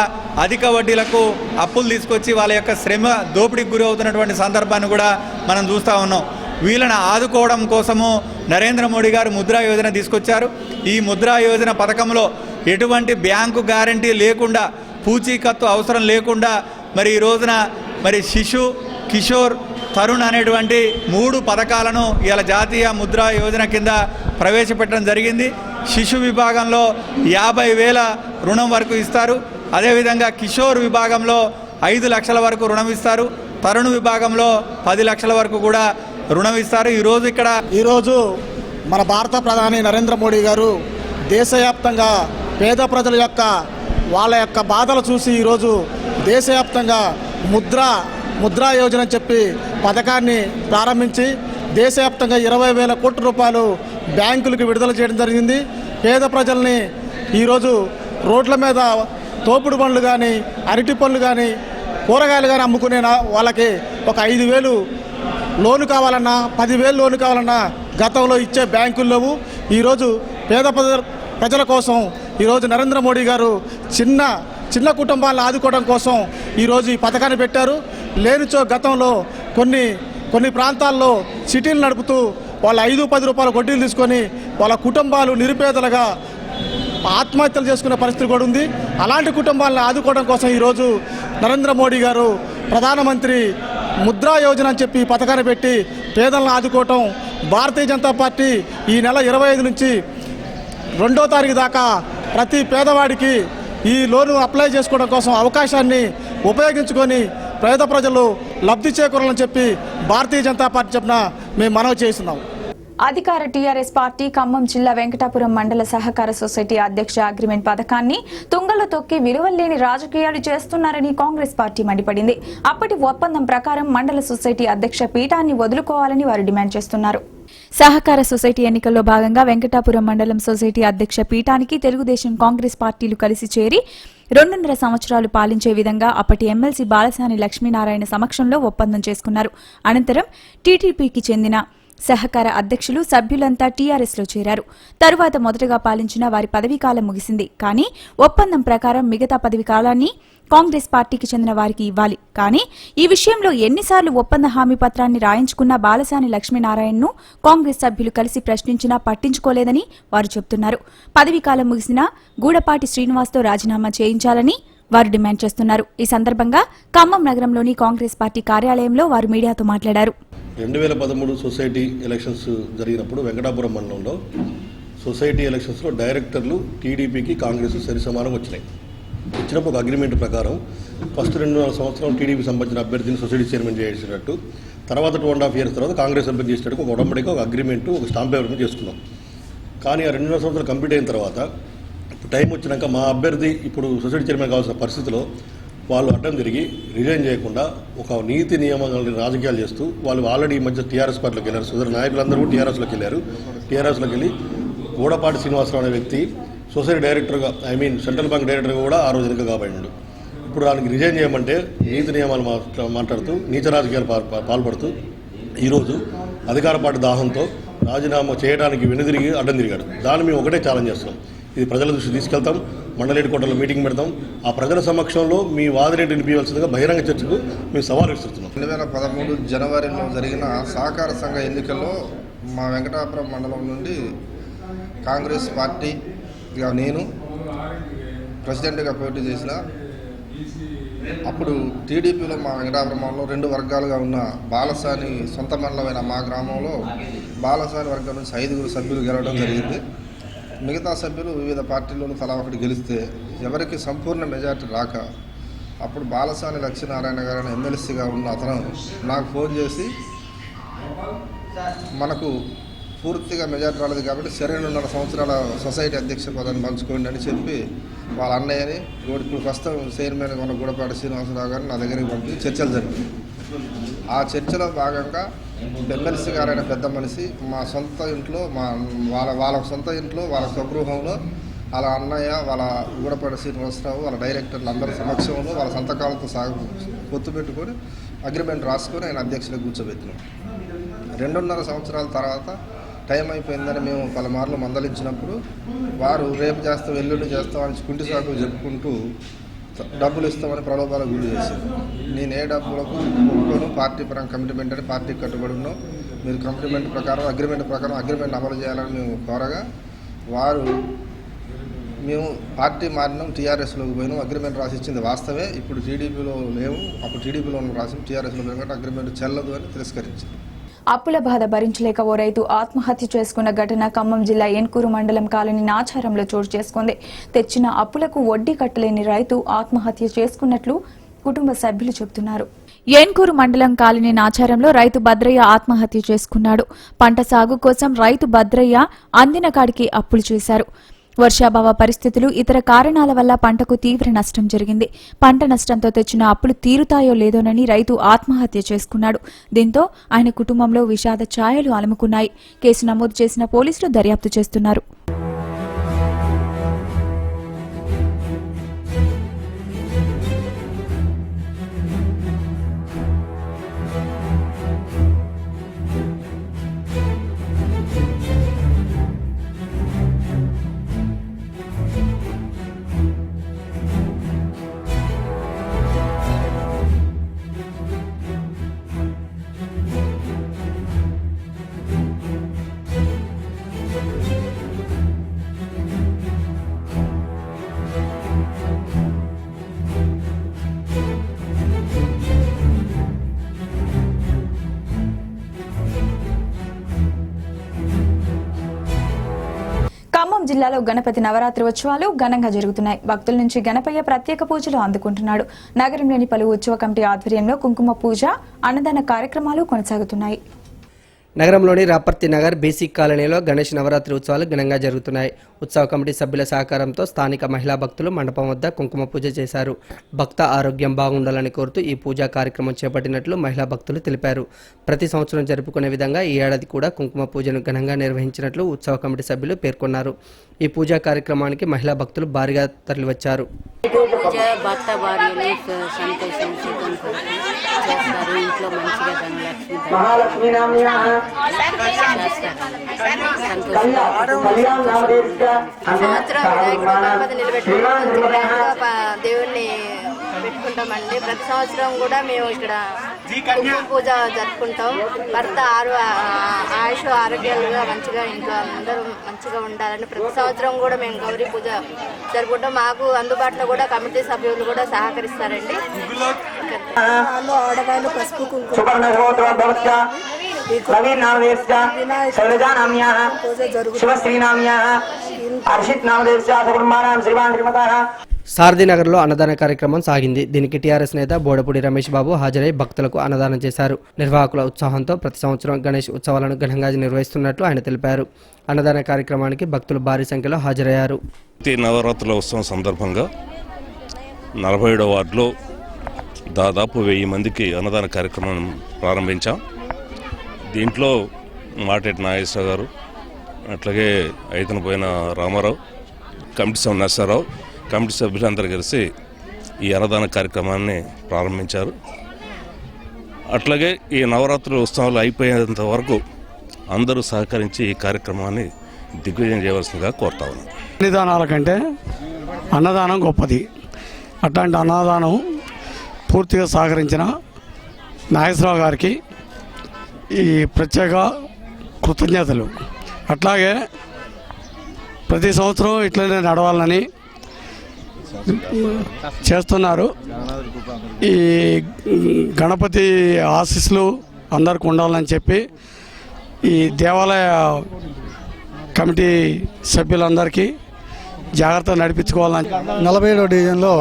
అధిక వడ్డీలకు అప్పులు తీసుకొచ్చి వాళ్ళ యొక్క శ్రమ దోపిడీకి గురి అవుతున్నటువంటి సందర్భాన్ని కూడా మనం చూస్తూ ఉన్నాం. వీళ్ళని ఆదుకోవడం కోసము నరేంద్ర మోడీ గారు ముద్రా యోజన తీసుకొచ్చారు. ఈ ముద్రా యోజన పథకంలో ఎటువంటి బ్యాంకు గ్యారంటీ లేకుండా, పూచీకత్తు అవసరం లేకుండా మరి ఈ రోజున మరి శిశు, కిషోర్, తరుణ్ అనేటువంటి 3 పథకాలను ఇలా జాతీయ ముద్రా యోజన కింద ప్రవేశపెట్టడం జరిగింది. శిశు విభాగంలో 50,000 రుణం వరకు ఇస్తారు. అదేవిధంగా కిషోర్ విభాగంలో 5 లక్షల వరకు రుణం ఇస్తారు. తరుణ్ విభాగంలో 10 లక్షల వరకు కూడా రుణం ఇస్తారు. ఈరోజు మన భారత ప్రధాని నరేంద్ర మోడీ గారు దేశవ్యాప్తంగా పేద ప్రజల యొక్క వాళ్ళ యొక్క బాధలు చూసి ఈరోజు దేశవ్యాప్తంగా ముద్రా యోజన చెప్పి పథకాన్ని ప్రారంభించి దేశవ్యాప్తంగా 20,000 కోట్ల రూపాయలు బ్యాంకులకు విడుదల చేయడం జరిగింది. పేద ప్రజల్ని ఈరోజు రోడ్ల మీద తోపుడు పనులు కానీ, అరటి పనులు కానీ, కూరగాయలు కానీ అమ్ముకునే వాళ్ళకి ఒక 5,000 లోను కావాలన్నా, 10,000 లోను కావాలన్నా గతంలో ఇచ్చే బ్యాంకులు లేవు. ఈరోజు పేద ప్రజల కోసం ఈరోజు నరేంద్ర మోడీ గారు చిన్న కుటుంబాలను ఆదుకోవడం కోసం ఈరోజు ఈ పథకాన్ని పెట్టారు. లేనిచో గతంలో కొన్ని ప్రాంతాల్లో సిటీలు నడుపుతూ వాళ్ళ 5-10 రూపాయల వడ్డీలు తీసుకొని వాళ్ళ కుటుంబాలు నిరుపేదలుగా ఆత్మహత్యలు చేసుకునే పరిస్థితి కూడా ఉంది. అలాంటి కుటుంబాలను ఆదుకోవడం కోసం ఈరోజు నరేంద్ర మోడీ గారు ప్రధానమంత్రి ముద్రా యోజన అని చెప్పి పథకాన్ని పెట్టి పేదలను ఆదుకోవటం. భారతీయ జనతా పార్టీ ఈ నెల 25 నుంచి 2వ తారీఖు దాకా ప్రతి పేదవాడికి ఈ లోను అప్లై చేసుకోవడం కోసం అవకాశాన్ని ఉపయోగించుకొని పేద ప్రజలు లబ్ధి చేకూరాలని చెప్పి భారతీయ జనతా పార్టీ చెప్పిన మేము మనవి చేస్తున్నాం. అధికార టీఆర్ఎస్ పార్టీ ఖమ్మం జిల్లా వెంకటాపురం మండల సహకార సొసైటీ అధ్యక్ష అగ్రిమెంట్ పథకాన్ని తుంగలో తొక్కి విలువలేని రాజకీయాలు చేస్తున్నారని కాంగ్రెస్ పార్టీ మండిపడింది. అప్పటి ఒప్పందం ప్రకారం మండల సొసైటీ అధ్యక్ష పీఠాన్ని వదులుకోవాలని వారు డిమాండ్ చేస్తున్నారు. సహకార సొసైటీ ఎన్నికల్లో భాగంగా వెంకటాపురం మండలం సొసైటీ అధ్యక్ష పీఠానికి తెలుగుదేశం, కాంగ్రెస్ పార్టీలు కలిసి చేరి 2.5 సంవత్సరాలు పాలించే విధంగా అప్పటి ఎమ్మెల్సీ బాలసాని లక్ష్మీనారాయణ సమక్షంలో ఒప్పందం చేసుకున్నారు. అనంతరం టీడీపీకి చెందిన సహకార అధ్యక్షులు, సభ్యులంతా టీఆర్ఎస్లో చేరారు. తరువాత మొదటగా పాలించిన వారి పదవీకాలం ముగిసింది. కానీ ఒప్పందం ప్రకారం మిగతా పదవీకాలాన్ని కాంగ్రెస్ పార్టీకి చెందిన వారికి ఇవ్వాలి. కానీ ఈ విషయంలో ఎన్నిసార్లు ఒప్పంద హామీ పత్రాన్ని రాయించుకున్న బాలసాని లక్ష్మీనారాయణను కాంగ్రెస్ సభ్యులు కలిసి ప్రశ్నించినా పట్టించుకోలేదని వారు చెబుతున్నారు. పదవీకాలం ముగిసిన గూడపాటి శ్రీనివాస్తో రాజీనామా చేయించాలని వారు డిమాండ్ చేస్తున్నారు. ఈ సందర్భంగా ఖమ్మం నగరంలోని కాంగ్రెస్ పార్టీ కార్యాలయంలో వారు మీడియాతో మాట్లాడారు. 2013 సొసైటీ ఎలక్షన్స్ జరిగినప్పుడు వెంకటాపురం మండలంలో సొసైటీ ఎలక్షన్స్లో డైరెక్టర్లు టీడీపీకి కాంగ్రెస్ సరిసమానం వచ్చినాయి. వచ్చినప్పుడు ఒక అగ్రిమెంట్ ప్రకారం ఫస్ట్ 2.5 సంవత్సరం టీడీపీ సంబంధించిన అభ్యర్థిని సొసైటీ చైర్మన్ చేసేటట్టు, తర్వాత 2.5 ఇయర్స్ తర్వాత కాంగ్రెస్ అభ్యర్థి చేసేటట్టు ఒక ఉడంబడిగా ఒక అగ్రిమెంట్, ఒక స్టాంప్ పేపర్ చేసుకున్నాం. కానీ ఆ 2.5 సంవత్సరాలు కంప్లీట్ అయిన తర్వాత టైం వచ్చినాక మా అభ్యర్థి ఇప్పుడు సొసైటీ చైర్మన్ కావాల్సిన పరిస్థితిలో వాళ్ళు అడ్డం తిరిగి రిజైన్ చేయకుండా ఒక నీతి నియమాలను రాజకీయాలు చేస్తూ వాళ్ళు ఆల్రెడీ ఈ మధ్య టీఆర్ఎస్ పార్టీలోకి వెళ్ళారు. సోదరు నాయకులందరూ కూడా టీఆర్ఎస్లోకి వెళ్ళారు. టీఆర్ఎస్లోకి వెళ్ళి గూడపాటి శ్రీనివాసరావు అనే వ్యక్తి సొసైటీ డైరెక్టర్గా, సెంట్రల్ బ్యాంక్ డైరెక్టర్గా కూడా ఆ రోజు ఎన్నిక కాబడిండు. ఇప్పుడు దానికి రిజైన్ చేయమంటే నీతి నియమాలు మాట్లాడుతూ నీచ రాజకీయాలు పాల్పడుతూ ఈరోజు అధికార పార్టీ దాహంతో రాజీనామా చేయడానికి వెనుదిరిగి అడ్డం తిరిగాడు. దాన్ని మేము ఒకటే ఛాలెంజ్ చేస్తున్నాం. ఇది ప్రజల దృష్టి తీసుకెళ్తాం, మండలేటి కోటలో మీటింగ్ పెడతాం. ఆ ప్రజల సమక్షంలో మీ వాదనేటి వినిపించాల్సిందిగా బహిరంగ చర్చకు మేము సవాల్ విస్తున్నాం. 2013 జనవరిలో జరిగిన సహకార సంఘ ఎన్నికల్లో మా వెంకటాపురం మండలం నుండి కాంగ్రెస్ పార్టీగా నేను ప్రెసిడెంట్గా పోటీ చేసిన అప్పుడు టీడీపీలో మా వెంకటాపురంలో 2 వర్గాలుగా ఉన్న బాలసాని సొంత మండలమైన మా గ్రామంలో బాలసాని వర్గం నుంచి 5 సభ్యులు గెలవడం జరిగింది. మిగతా సభ్యులు వివిధ పార్టీలను తలా ఒకటి గెలిస్తే ఎవరికి సంపూర్ణ మెజార్టీ రాక అప్పుడు బాలసాని లక్ష్మీనారాయణ గారు ఎమ్మెల్సీగా ఉన్న అతను నాకు ఫోన్ చేసి మనకు పూర్తిగా మెజార్టీ రాలేదు కాబట్టి 2.5 సంవత్సరాల సొసైటీ అధ్యక్ష పదాన్ని పంచుకోండి అని చెప్పి వాళ్ళ అన్నయ్యని ఇప్పుడు ప్రస్తుతం చైర్మన్గా ఉన్న గూడపాటి శ్రీనివాసరావు గారిని నా దగ్గరికి పంపి చర్చలు జరిగాయి. ఆ చర్చలో భాగంగా ఎమ్మెల్సీ గారైన పెద్ద మనిషి మా సొంత ఇంట్లో వాళ్ళ సొంత ఇంట్లో వాళ్ళ స్వగృహంలో వాళ్ళ అన్నయ్య వాళ్ళ గూడపాటి శ్రీనివాసరావు వాళ్ళ డైరెక్టర్లు అందరి సమక్షంలో వాళ్ళ సంతకాలతో పొత్తు పెట్టుకొని అగ్రిమెంట్ రాసుకొని ఆయన అధ్యక్షులకు కూర్చోబెట్టినాం. 2.5 సంవత్సరాల తర్వాత టైం అయిపోయిందని మేము పలుమార్లు మందలించినప్పుడు వారు రేపు చేస్తాం ఎల్లుండి చేస్తామని కుంటి సాకు చెప్పుకుంటూ డబ్బులు ఇస్తామని ప్రలోభాలకు గురి చేశారు. నేను ఏ డబ్బులకు ఒప్పుకోను, పార్టీ పరంగా కమిట్మెంట్ అని పార్టీకి కట్టుబడి ఉన్నాం, మీరు కమిట్మెంట్ ప్రకారం అగ్రిమెంట్ అమలు చేయాలని మేము కోరగా వారు మేము పార్టీ మారినాం, టీఆర్ఎస్లోకి పోయినాం, అగ్రిమెంట్ రాసి ఇచ్చింది వాస్తవే, ఇప్పుడు టీడీపీలో లేవు, అప్పుడు టీడీపీలో రాసి టీఆర్ఎస్లో పోయిన అగ్రిమెంట్ చెల్లదు అని తిరస్కరించారు. అప్పుల బాధ భరించలేక ఓ రైతు ఆత్మహత్య చేసుకున్న ఘటన ఖమ్మం జిల్లా ఏన్కూరు మండలం కాలనీ నాచారంలో చోటు చేసుకుంది. తెచ్చిన అప్పులకు వడ్డీ కట్టలేని రైతు ఆత్మహత్య చేసుకున్నట్లు కుటుంబ సభ్యులు చెబుతున్నారు. ఏన్కూరు మండలం కాలనీ నాచారంలో రైతు భద్రయ్య ఆత్మహత్య చేసుకున్నాడు. పంట సాగు కోసం రైతు భద్రయ్య అందిన కాడికి అప్పులు చేశారు. వర్షాభావ పరిస్థితులు, ఇతర కారణాల వల్ల పంటకు తీవ్ర నష్టం జరిగింది. పంట నష్టంతో తెచ్చిన అప్పులు తీరుతాయో లేదోనని రైతు ఆత్మహత్య చేసుకున్నాడు. దీంతో ఆయన కుటుంబంలో విషాద ఛాయలు అలుముకున్నాయి. కేసు నమోదు చేసిన పోలీసులు దర్యాప్తు చేస్తున్నారు. ఖమ్మం జిల్లాలో గణపతి నవరాత్రి ఉత్సవాలు ఘనంగా జరుగుతున్నాయి. భక్తుల నుంచి గణపయ్య ప్రత్యేక పూజలు అందుకుంటున్నాడు. నగరంలోని పలు ఉత్సవ కమిటీ ఆధ్వర్యంలో కుంకుమ పూజ, అన్నదాన కార్యక్రమాలు కొనసాగుతున్నాయి. నగరంలోని రాపర్తి నగర్ బీసీ కాలనీలో గణేష్ నవరాత్రి ఉత్సవాలు ఘనంగా జరుగుతున్నాయి. ఉత్సవ కమిటీ సభ్యుల సహకారంతో స్థానిక మహిళా భక్తులు మండపం వద్ద కుంకుమ పూజ చేశారు. భక్త ఆరోగ్యం బాగుండాలని కోరుతూ ఈ పూజా కార్యక్రమం చేపట్టినట్లు మహిళా భక్తులు తెలిపారు. ప్రతి సంవత్సరం జరుపుకునే విధంగా ఈ ఏడాది కూడా కుంకుమ పూజను ఘనంగా నిర్వహించినట్లు ఉత్సవ కమిటీ సభ్యులు పేర్కొన్నారు. ఈ పూజా కార్యక్రమానికి మహిళా భక్తులు భారీగా తరలివచ్చారు. దేవుణ్ణి పెట్టుకుంటామండి. ప్రతి సంవత్సరం కూడా మేము ఇక్కడ కుంకుమ పూజ జరుపుకుంటాం. భర్త ఆయుష్ ఆరోగ్యాలుగా మంచిగా ఇంట్లో అందరూ మంచిగా ఉండాలని ప్రతి సంవత్సరం కూడా మేము గౌరీ పూజ జరుపుకుంటాం. మాకు అందుబాటులో కూడా కమిటీ సభ్యులు కూడా సహకరిస్తారండి. ఆడవాళ్ళు పసుపు కుంకుమ సారథినగర్లో అన్నదాన కార్యక్రమం సాగింది. దీనికి టీఆర్ఎస్ నేత బోడపూడి రమేష్ బాబు హాజరై భక్తులకు అన్నదానం చేశారు. నిర్వాహకుల ఉత్సాహంతో ప్రతి సంవత్సరం గణేష్ ఉత్సవాలను ఘనంగా నిర్వహిస్తున్నట్లు ఆయన తెలిపారు. అన్నదాన కార్యక్రమానికి భక్తులు భారీ సంఖ్యలో హాజరయ్యారు. నవరాత్రుల ఉత్సవం సందర్భంగా 47వ వార్డులో దాదాపు 1000 మందికి అన్నదాన కార్యక్రమం ప్రారంభించాం. దీంట్లో మాటేటి నాగేశ్వర గారు, అట్లాగే అయితనపోయిన రామారావు, కమిటీ సభ్యులు నరసరావు, కమిటీ సభ్యులందరూ కలిసి ఈ అన్నదాన కార్యక్రమాన్ని ప్రారంభించారు. అట్లాగే ఈ నవరాత్రుల ఉత్సవాలు అయిపోయేంత వరకు అందరూ సహకరించి ఈ కార్యక్రమాన్ని దిగ్విజయం చేయవలసిందిగా కోరుతా ఉన్నాను. అన్నదానాల కంటే అన్నదానం గొప్పది. అట్లాంటి అన్నదానం పూర్తిగా సహకరించిన నాగేశ్వరరావు గారికి ఈ ప్రత్యేక కృతజ్ఞతలు. అట్లాగే ప్రతి సంవత్సరం ఇట్లనే నడవాలని చేస్తున్నారు. ఈ గణపతి ఆశీస్సులు అందరికి ఉండాలని చెప్పి ఈ దేవాలయ కమిటీ సభ్యులందరికీ జాగ్రత్తగా నడిపించుకోవాలని 47వ డివిజన్లో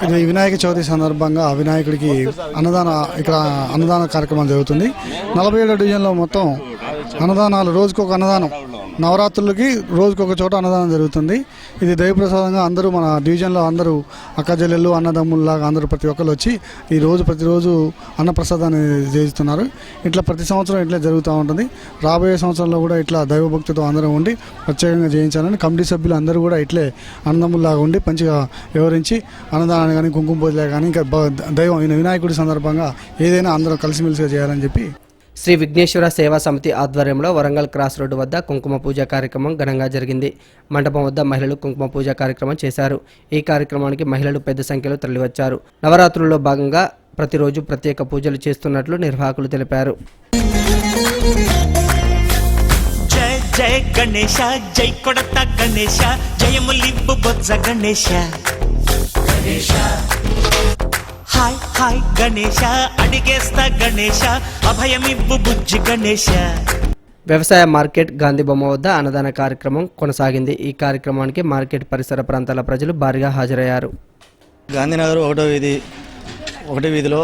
ఇది వినాయక చవితి సందర్భంగా వినాయకుడికి అన్నదాన కార్యక్రమం జరుగుతుంది. 47వ డివిజన్లో మొత్తం అన్నదానాలు, రోజుకొక అన్నదానం, నవరాత్రులకి రోజుకొక చోట అన్నదానం జరుగుతుంది. ఇది దైవప్రసాదంగా అందరూ మన డివిజన్లో అందరూ అక్కచెల్లెళ్ళు అన్నదమ్ముల్లాగా అందరూ ప్రతి ఒక్కరు వచ్చి ప్రతిరోజు అన్నప్రసాదాన్ని చేస్తున్నారు. ఇట్లా ప్రతి సంవత్సరం ఇట్లా జరుగుతూ ఉంటుంది. రాబోయే సంవత్సరంలో కూడా ఇట్లా దైవభక్తితో అందరం ఉండి ప్రత్యేకంగా చేయించాలని కమిటీ సభ్యులు అందరూ కూడా ఇట్లే అన్నదమ్ముల్లాగా ఉండి మంచిగా వివరించి అన్నదానాన్ని కానీ కుంకుమ పూజలే కానీ ఇంకా దైవం వినాయకుడి సందర్భంగా ఏదైనా అందరం కలిసిమెలిసిగా చేయాలని చెప్పి శ్రీ విఘ్నేశ్వర సేవా సమితి ఆధ్వర్యంలో వరంగల్ క్రాస్ రోడ్డు వద్ద కుంకుమ పూజ కార్యక్రమం ఘనంగా జరిగింది. మండపం వద్ద మహిళలు కుంకుమ పూజ కార్యక్రమం చేశారు. ఈ కార్యక్రమానికి మహిళలు పెద్ద సంఖ్యలో తరలివచ్చారు. నవరాత్రుల్లో భాగంగా ప్రతిరోజు ప్రత్యేక పూజలు చేస్తున్నట్లు నిర్వాహకులు తెలిపారు. జయ జయ గణేశ, జై కొడత గణేశ, జయములిబ్బు బొజ్జ గణేశ. హాయ్ హాయ్ గణేశ, అడిగేస్తా గణేశ, అభయమివ్వు బుజ్జి గణేశ. వ్యవసాయ మార్కెట్ గాంధీ బొమ్మ వద్ద అన్నదాన కార్యక్రమం కొనసాగింది. ఈ కార్యక్రమానికి మార్కెట్ పరిసర ప్రాంతాల ప్రజలు భారీగా హాజరయ్యారు. గాంధీనగర్ 1వ వీధిలో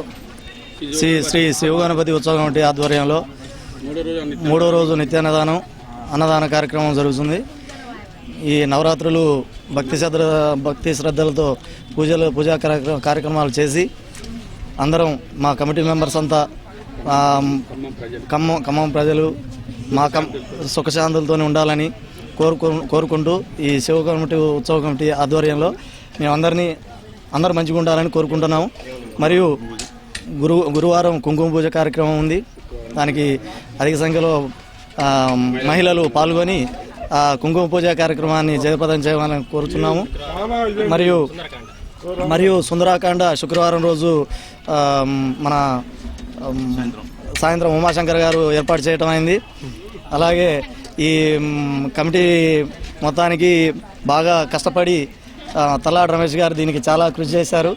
శ్రీ శివగణపతి ఉత్సవ కమిటీ ఆధ్వర్యంలో 3వ రోజు నిత్యాన్నదానం అన్నదాన కార్యక్రమం జరుగుతుంది. ఈ నవరాత్రులు భక్తి శ్రద్ధలతో పూజా కార్యక్రమాలు చేసి అందరం మా కమిటీ మెంబర్స్ అంతా ఖమ్మం ప్రజలు మా సుఖశాంతులతోనే ఉండాలని కోరుకుంటూ ఈ శివ కమిటీ ఉత్సవ కమిటీ ఆధ్వర్యంలో మేము అందరూ మంచిగా ఉండాలని కోరుకుంటున్నాము. మరియు గురువారం కుంకుమ పూజ కార్యక్రమం ఉంది. దానికి అధిక సంఖ్యలో మహిళలు పాల్గొని కుంకుమ పూజ కార్యక్రమాన్ని జయప్రదం చేయాలని కోరుతున్నాము. మరియు సుందరాకాండ శుక్రవారం రోజు మన సాయంత్రం ఉమాశంకర్ గారు ఏర్పాటు చేయడం అయింది. అలాగే ఈ కమిటీ మొత్తానికి బాగా కష్టపడి తల్లాడ రమేష్ గారు దీనికి చాలా కృషి చేశారు.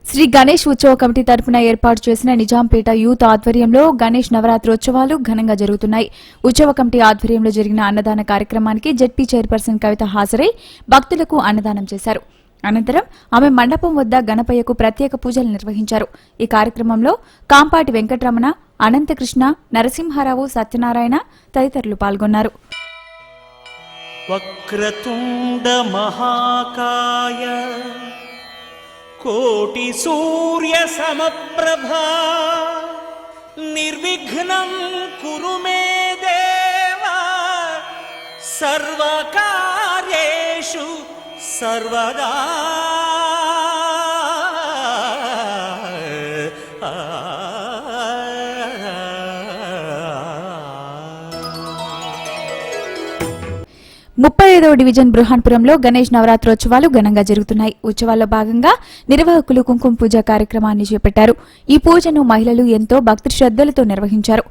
శ్రీ గణేష్ ఉత్సవ కమిటీ తరపున ఏర్పాటు చేసిన నిజాంపేట యూత్ ఆధ్వర్యంలో గణేష్ నవరాత్రోత్సవాలు ఘనంగా జరుగుతున్నాయి. ఉత్సవ కమిటీ ఆధ్వర్యంలో జరిగిన అన్నదాన కార్యక్రమానికి జెడ్పీ చైర్పర్సన్ కవిత హాజరై భక్తులకు అన్నదానం చేశారు. అనంతరం ఆమె మండపం వద్ద గణపయ్యకు ప్రత్యేక పూజలు నిర్వహించారు. ఈ కార్యక్రమంలో కాంపాటి వెంకటరమణ, అనంతకృష్ణ, నరసింహారావు, సత్యనారాయణ తదితరులు పాల్గొన్నారు. వక్రతుండ మహాకాయ కోటి సూర్య సమప్రభా నిర్విఘ్నం కురు మే దేవా సర్వకార్యేషు సర్వదా. ముప్పై 35వ డివిజన్ బృహాన్పురంలో గణేష్ నవరాత్రోత్సవాలు ఘనంగా జరుగుతున్నాయి. ఉత్సవాల్లో భాగంగా నిర్వాహకులు కుంకుమ పూజ కార్యక్రమాన్ని చేపట్టారు. ఈ పూజను మహిళలు ఎంతో భక్తి శ్రద్ధలతో నిర్వహించారు.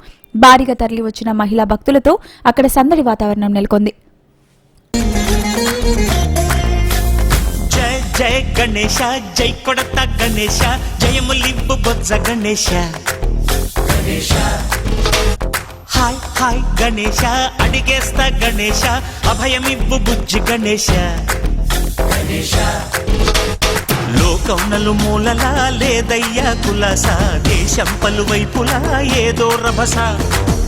భారీగా తరలి వచ్చిన మహిళా భక్తులతో అక్కడ సందడి వాతావరణం నెలకొంది. జయ జయ గణేశ, జై కొడత గణేశ, జయములిబ్బు బొజ్జ గణేశ. హాయ్ హాయ్ గణేశ, అడిగేస్తా గణేశ, అభయమివ్వు బుజ్జి గణేశ. లోకం నలుమూలలా లేదయ్యా కులాస, దేశం పలువైపులా ఏదో రభస,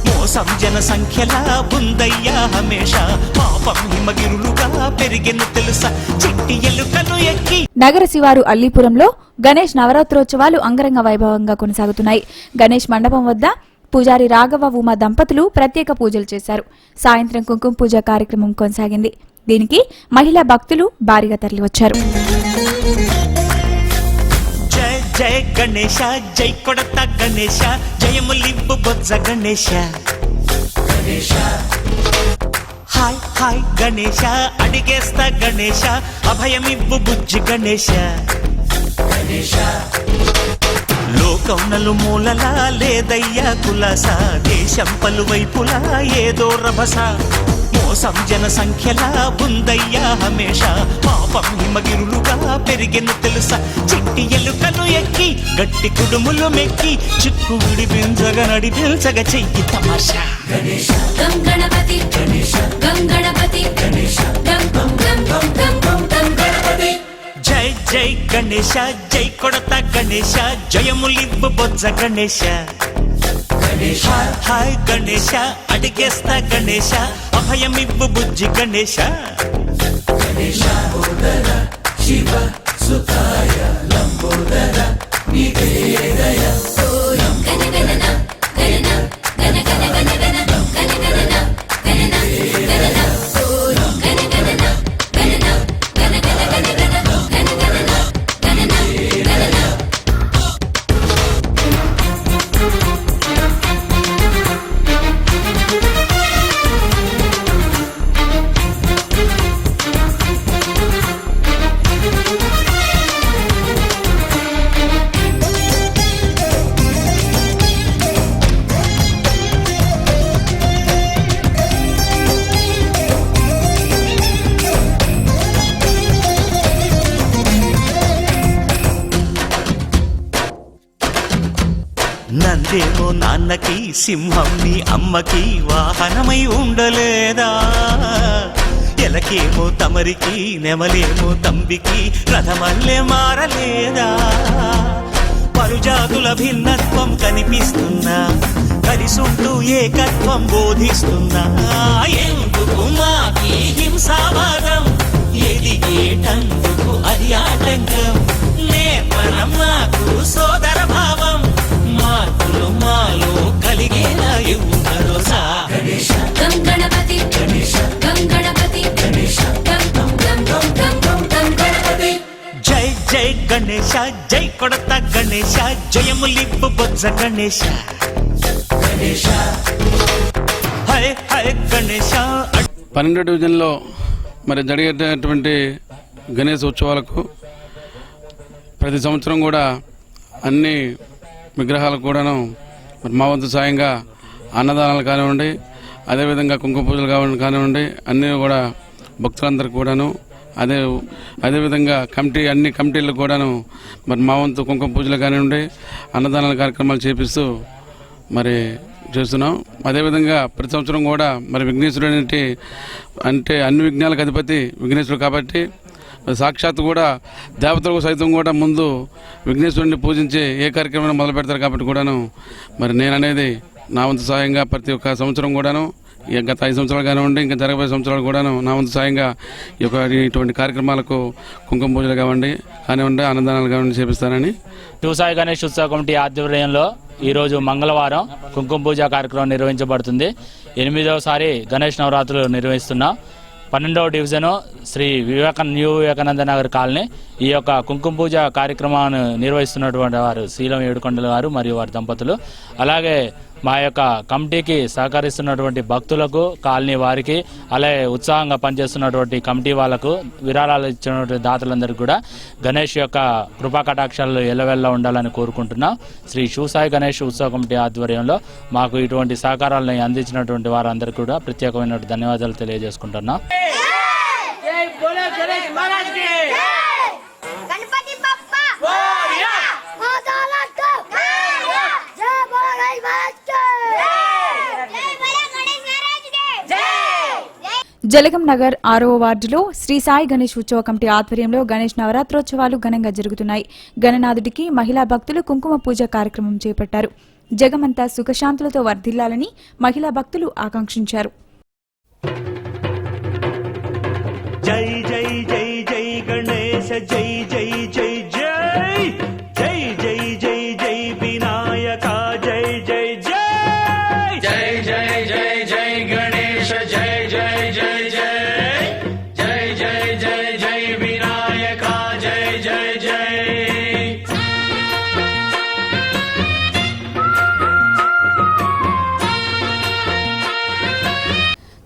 మోసం జన సంఖ్యలా ఉందయ్యా హమేష, పాపం హిమగిరులుగా పెరిగెను తెలుసా, చిట్టి ఎలుకలు ఎక్కి. నగర శివారు అల్లీపురంలో గణేష్ నవరాత్రోత్సవాలు అంగరంగ వైభవంగా కొనసాగుతున్నాయి. గణేష్ మండపం వద్ద పూజారి రాఘవ ఉమా దంపతులు ప్రత్యేక పూజలు చేశారు. సాయంత్రం కుంకుమ పూజ కార్యక్రమం కొనసాగింది. దీనికి మహిళా భక్తులు భారీగా తరలివచ్చారు. జయ జయ గణేశ, జై కొడత గణేశ, జయములిబ్బు బొజ్జ గణేశ. హాయ్ హాయ్ గణేశ, అడిగేస్తా గణేశ, అభయమివ్వు బుజ్జి గణేశ. లోకం నలుమూలలా లేదయ్యా కులాస, దేశం పలువైపులా ఏదో రభస, మోసం జన సంఖ్యలా ఉందయ్యా హమేష, పాపం రూపం హిమగిరులుగా పెరిగెను తెలుసా చిట్టి ఎలుకలు ఎక్కి గట్టి కుడుములు మెక్కి చిక్కు విడిపించగా నడిపించగా చెయ్యి తమాషా గణేశ గం గణపతి గణేశ గం గణపతి గణేశ గం గం గం గం గం గం గణపతి జై జై గణేశ జై కొడత గణేశ జయములివ్వు బొజ్జ గణేశ గణేశ హాయ్ గణేశ అడిగేస్తా గణేశ అభయమివ్వు బుజ్జి గణేశ గణేశ ఓదర శివ సుతాయ లంబోదర నీకే దయ ఓం గణ గణన గణన గణ గణ గణ గణ గణ గణన గణన గణన ఓం గణ గణన గణన గణ గణ గణ గణ గణ గణన గణన గణన నందేమో నాన్నకి సింహం నీ అమ్మకి వాహనమై ఉండలేదా ఎలకేమో తమరికి నెమలేమో తంబికి రథమల్లే మారలేదా పరుజాతుల భిన్నత్వం కనిపిస్తున్నా కలిసుంటూ ఏకత్వం బోధిస్తున్నా ఎందుకు మాకి హింసావాదం ఎదిగేటందుకు అది ఆటంకం నేర్పరం నాకు సోదర భావం మార్పులు మాలో కలిగేలా ఇవ్వు భరోసా గణేశ గం గణపతి గణేశ గం గణపతి గణేశ గం గం గం గం గం గం గణపతి జై జై గణేశ జై కొడత గణేశ జయములివ్వు బొజ్జ గణేశ గణేశ హై హై గణేశ 12వ డివిజన్లో మరి జరిగేటటువంటి గణేశ ఉత్సవాలకు ప్రతి సంవత్సరం కూడా అన్ని విగ్రహాలకు కూడాను మరి మా వంతు సాయంగా అన్నదానాలు కానివ్వండి, అదేవిధంగా కుంకుమ పూజలు కానివ్వండి, అన్నీ కూడా భక్తులందరికీ కూడాను అదేవిధంగా అన్ని కమిటీలకు కూడాను మరి మా వంతు కుంకుమ పూజలు కానివ్వండి, అన్నదానాల కార్యక్రమాలు చేపిస్తూ మరి చేస్తున్నాం. అదేవిధంగా ప్రతి సంవత్సరం కూడా మరి విఘ్నేశ్వరుడు అంటే అన్ని విఘ్నాలకు అధిపతి విఘ్నేశ్వరుడు కాబట్టి సాక్షాత్తు కూడా దేవతలకు సైతం కూడా ముందు విఘ్నేశ్వరుడిని పూజించి ఏ కార్యక్రమాన్ని మొదలు పెడతారు కాబట్టి కూడాను మరి నేను అనేది నా వంతు సాయంగా ప్రతి ఒక్క సంవత్సరం కూడాను గత 5 సంవత్సరాలు కానివ్వండి, ఇంకా జరగబోయే సంవత్సరాలు కూడాను నా వంతు సాయంగా ఇటువంటి కార్యక్రమాలకు కుంకుమ పూజలు కానివ్వండి, అన్నదానాలు కానివ్వండి చేపిస్తానని శివసాయి గణేష్ ఉత్సవ కమిటీ ఆధ్వర్యంలో ఈరోజు మంగళవారం కుంకుమ పూజ కార్యక్రమం నిర్వహించబడుతుంది. 8వసారి గణేష్ నవరాత్రులు నిర్వహిస్తున్నాం. 12వ division Shri new Vivekananda Nagar colony ఈ యొక్క కుంకుమ పూజ కార్యక్రమాన్ని నిర్వహిస్తున్నటువంటి వారు శీలం ఏడుకొండల వారు మరియు వారి దంపతులు, అలాగే మా యొక్క కమిటీకి సహకరిస్తున్నటువంటి భక్తులకు, కాలనీ వారికి, అలాగే ఉత్సాహంగా పనిచేస్తున్నటువంటి కమిటీ వాళ్లకు, విరాళాలు ఇచ్చినటువంటి దాతలందరికీ కూడా గణేష్ యొక్క కృపా కటాక్షాలు ఎల్లవెల్ల ఉండాలని కోరుకుంటున్నాం. శ్రీ శివసాయి గణేష్ ఉత్సవ కమిటీ ఆధ్వర్యంలో మాకు ఇటువంటి సహకారాలను అందించినటువంటి వారందరికీ కూడా ప్రత్యేకమైన ధన్యవాదాలు తెలియజేసుకుంటున్నాం. జలగం నగర్ 6వ వార్డులో శ్రీ సాయి గణేష్ ఉత్సవ కమిటీ ఆధ్వర్యంలో గణేష్ నవరాత్రోత్సవాలు ఘనంగా జరుగుతున్నాయి. గణనాథుడికి మహిళా భక్తులు కుంకుమ పూజ కార్యక్రమం చేపట్టారు. జగమంతా సుఖశాంతులతో వర్ధిల్లాలని మహిళా భక్తులు ఆకాంక్షించారు. జై జై జై జై గణేశ జై జై జై జై జై జై జై జై వినాయక జై జై జై జై జై జై జై గణేశ జై జై జై జై జై జై జై జై వినాయక జై జై జై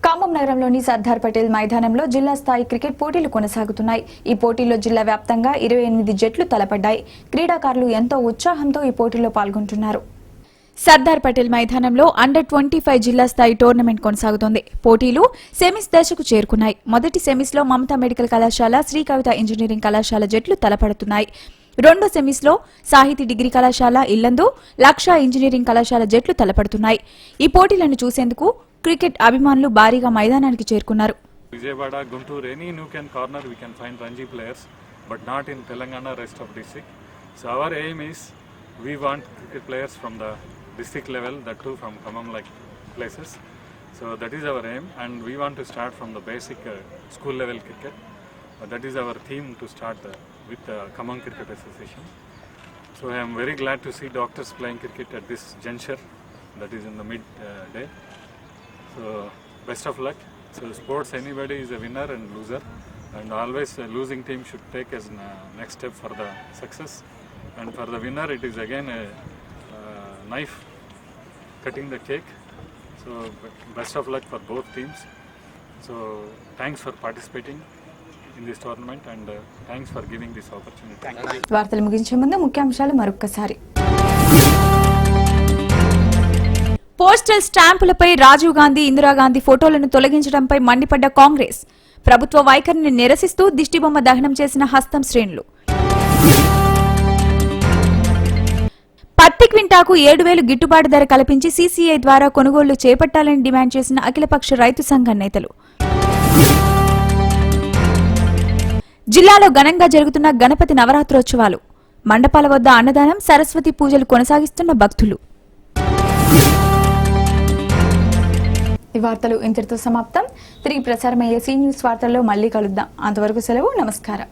ఖమ్మం నగరంలోని సర్దార్ పటేల్ మైదానంలో జిల్లా స్థాయి క్రికెట్ పోటీలు కొనసాగుతున్నాయి. ఈ పోటీల్లో జిల్లా వ్యాప్తంగా 28 జట్లు తలపడ్డాయి. క్రీడాకారులు ఎంతో ఉత్సాహంతో ఈ పోటీల్లో పాల్గొంటున్నారు. సర్దార్ పటేల్ మైదానంలో అండర్-25 జిల్లా స్థాయి టోర్నమెంట్ కొనసాగుతోంది. పోటీలు సెమీస్ దశకు చేరుకున్నాయి. మొదటి సెమీస్ లో మమతా మెడికల్ కళాశాల, శ్రీ కవిత ఇంజనీరింగ్ కళాశాల జట్లు తలపడుతున్నాయి. రెండో సెమీస్ లో సాహితీ డిగ్రీ కళాశాల, ఇల్లందు, లక్ష ఇంజనీరింగ్ కళాశాల జట్లు తలపడుతున్నాయి. ఈ పోటీలను చూసేందుకు క్రికెట్ అభిమానులు భారీగా మైదానానికి చేరుకున్నారు. Vijayawada, Guntur, any nook and corner we can find Ranji players, but not in Telangana, rest of district. So our aim is we want cricket players from the district level, that too from Khammam like places. So that is our aim, and we want to start from the basic school level cricket. That is our theme to start with the Khammam Cricket Association. So I am very glad to see doctors playing cricket at this juncture, that is in the mid day. So best of luck. So sports, anybody is a winner and loser, and always a losing team should take as next step for the success. And for the winner, it is again a knife cutting the cake. So best of luck for both teams. So thanks for participating in this tournament, and thanks for giving this opportunity. వార్తలు ముగించే ముందు ముఖ్యాంశాలు మరొకసారి. Postal స్టాంపులపై Rajiv Gandhi, Indira Gandhi ఫోటోలను తొలగించడంపై మండిపడ్డ కాంగ్రెస్. ప్రభుత్వ వైఖరిని నిరసిస్తూ దిష్టిబొమ్మ దహనం చేసిన హస్తం శ్రేణులు. పత్తి క్వింటాకు 7,000 గిట్టుబాటు ధర కల్పించి సీసీఐ ద్వారా కొనుగోళ్లు చేపట్టాలని డిమాండ్ చేసిన అఖిలపక్ష రైతు సంఘం నేతలు. జిల్లాలో ఘనంగా జరుగుతున్న గణపతి నవరాత్రోత్సవాలు. మండపాల వద్ద అన్నదానం, సరస్వతి పూజలు కొనసాగిస్తున్న భక్తులు. ఈ వార్తలు ఇంతటితో సమాప్తం. తిరిగి ప్రసారమయ్యే సీ న్యూస్ వార్తల్లో మళ్ళీ కలుద్దాం. అంతవరకు సెలవు. నమస్కారం.